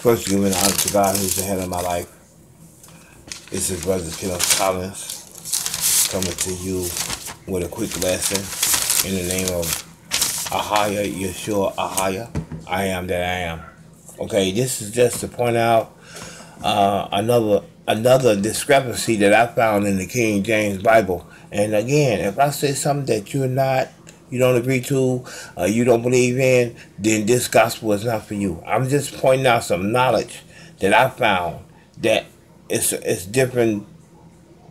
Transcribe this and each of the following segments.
First, giving honor to God who's the head of my life. It's his brother, Kenneth Collins, coming to you with a quick lesson in the name of Ahaya, Yeshua Ahaya. I am that I am. Okay, this is just to point out another discrepancy that I found in the King James Bible. And again, if I say something that you don't agree to, you don't believe in, then this gospel is not for you. I'm just pointing out some knowledge that I found that it's different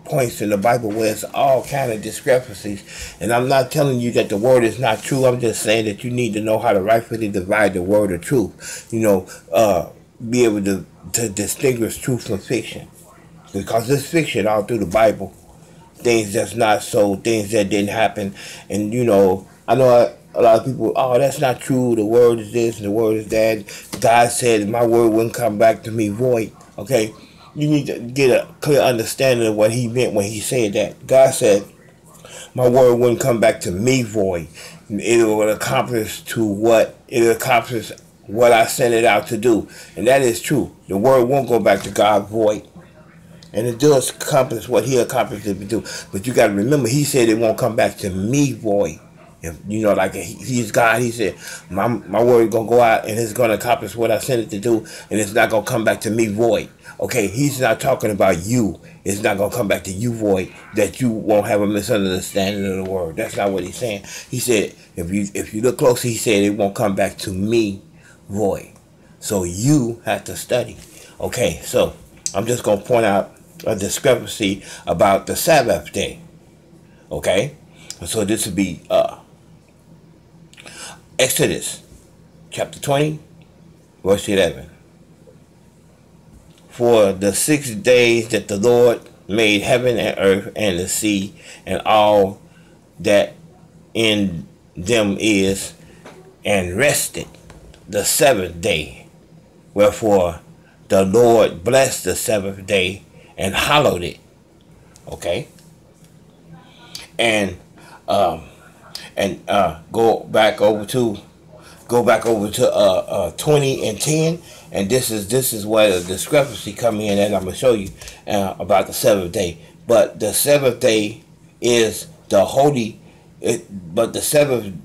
points in the Bible where it's all kind of discrepancies. And I'm not telling you that the word is not true. I'm just saying that you need to know how to rightfully divide the word of truth. Be able to distinguish truth from fiction. Because there's fiction all through the Bible. Things that's not so, things that didn't happen. And, I know a lot of people, oh, that's not true. The word is this and the word is that. God said my word wouldn't come back to me void. Okay? You need to get a clear understanding of what he meant when he said that. God said, my word wouldn't come back to me void. It will accomplish what I sent it out to do. And that is true. The word won't go back to God void. And it does accomplish what he accomplished it to do. But you got to remember, he said it won't come back to me void. If, like he's God, he said, my word is going to go out and it's going to accomplish what I sent it to do. And it's not going to come back to me void. Okay, he's not talking about you. It's not going to come back to you void, that you won't have a misunderstanding of the word. That's not what he's saying. He said, if you look closely, he said it won't come back to me void. So you have to study. Okay, so I'm just going to point out a discrepancy about the Sabbath day. Okay, so this would be Exodus chapter 20, verse 11. For the 6 days that the Lord made heaven and earth and the sea and all that in them is, and rested the seventh day. Wherefore the Lord blessed the seventh day and hallowed it. Okay, and go back over to 20 and 10, and this is where the discrepancy come in, and I'm gonna show you about the seventh day. But the seventh day is the holy. But the seventh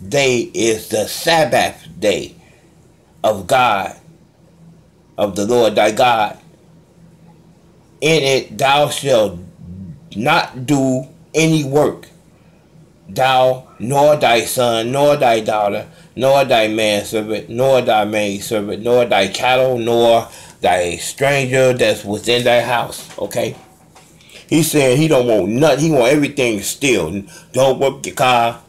day is the Sabbath day of God, of the Lord thy God. In it thou shalt not do any work, thou, nor thy son, nor thy daughter, nor thy manservant, nor thy maidservant, nor thy cattle, nor thy stranger that's within thy house. Okay? He's saying he don't want nothing. He want everything still. Don't work your car.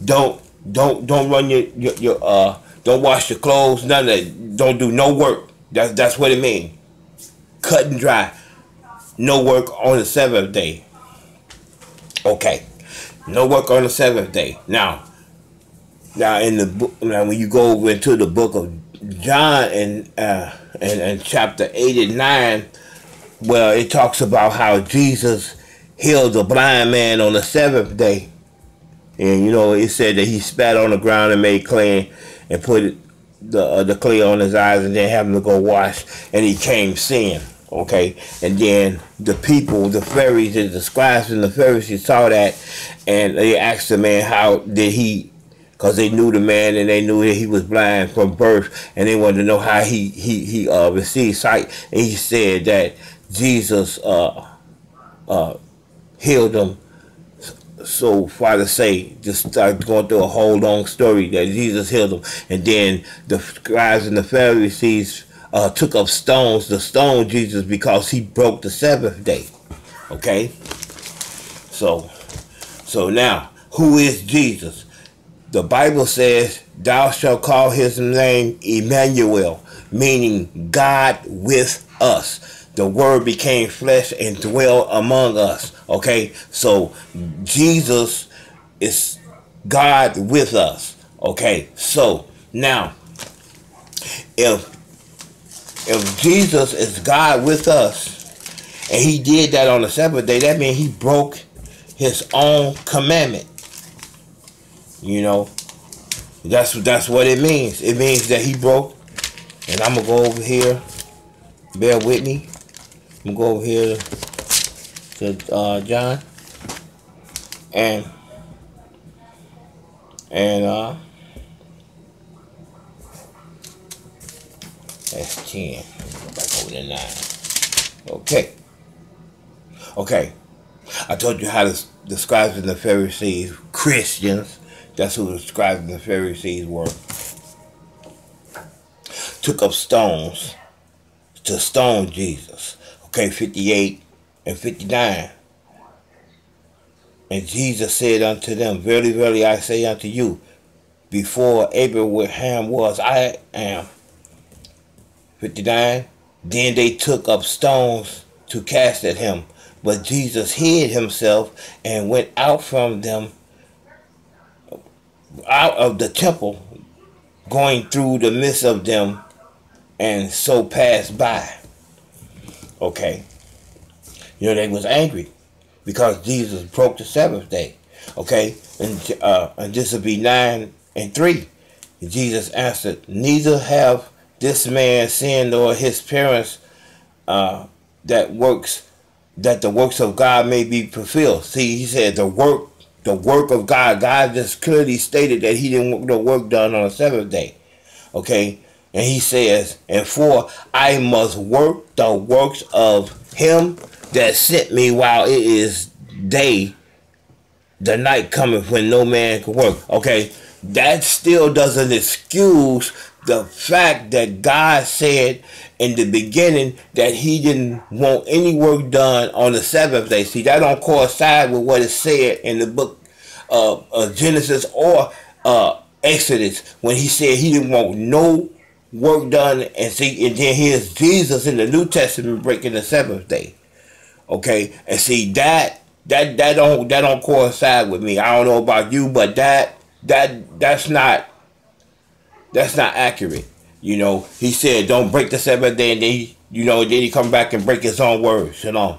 Don't run your don't wash your clothes. None of that. Don't do no work. That's what it means. Cut and dry. No work on the seventh day. Okay. No work on the seventh day. Now in the book, when you go over into the book of John and chapter 8 and 9, well, it talks about how Jesus healed the blind man on the seventh day. And it said that he spat on the ground and made clay and put the clay on his eyes and then have him to go wash, and he came seeing. Okay, and then the people, the Pharisees, the scribes and the Pharisees saw that, and they asked the man how did he, because they knew the man and they knew that he was blind from birth, and they wanted to know how he received sight. And he said that Jesus healed him. So far to say, just start going through a whole long story that Jesus healed him, and then the scribes and the Pharisees took up stones to stone Jesus because he broke the Sabbath day. Okay? So now, who is Jesus? The Bible says, thou shalt call his name Emmanuel, meaning God with us. The word became flesh and dwelt among us. Okay? So Jesus is God with us. Okay? So now, if Jesus is God with us, and he did that on the seventh day, that means he broke his own commandment. That's what it means. It means that he broke. And I'm gonna go over here. Bear with me. I'm gonna go over here to John and that's 10. Go back over to 9. Okay. Okay. I told you how the scribes and the Pharisees, Christians, that's who the scribes and the Pharisees were, took up stones to stone Jesus. Okay, 58 and 59. And Jesus said unto them, Verily, verily, I say unto you, before Abraham was, I am. 59. Then they took up stones to cast at him. But Jesus hid himself and went out from them, out of the temple, going through the midst of them, and so passed by. Okay. You know, they was angry because Jesus broke the Sabbath day. Okay. And this would be 9 and 3. Jesus answered, Neither have this man sinned nor his parents, that the works of God may be fulfilled. See, he said the work of God. God just clearly stated that he didn't want no work done on the seventh day. Okay? And he says, and for I must work the works of him that sent me while it is day, the night cometh when no man can work. Okay? That still doesn't excuse the fact that God said in the beginning that he didn't want any work done on the seventh day. See, that don't coincide with what is said in the book of Genesis or Exodus when he said he didn't want no work done. And see, and then here's Jesus in the New Testament breaking the seventh day. Okay, and see that don't coincide with me. I don't know about you, but that's not accurate. You know, he said don't break the seventh day, and then then he come back and break his own words. You know.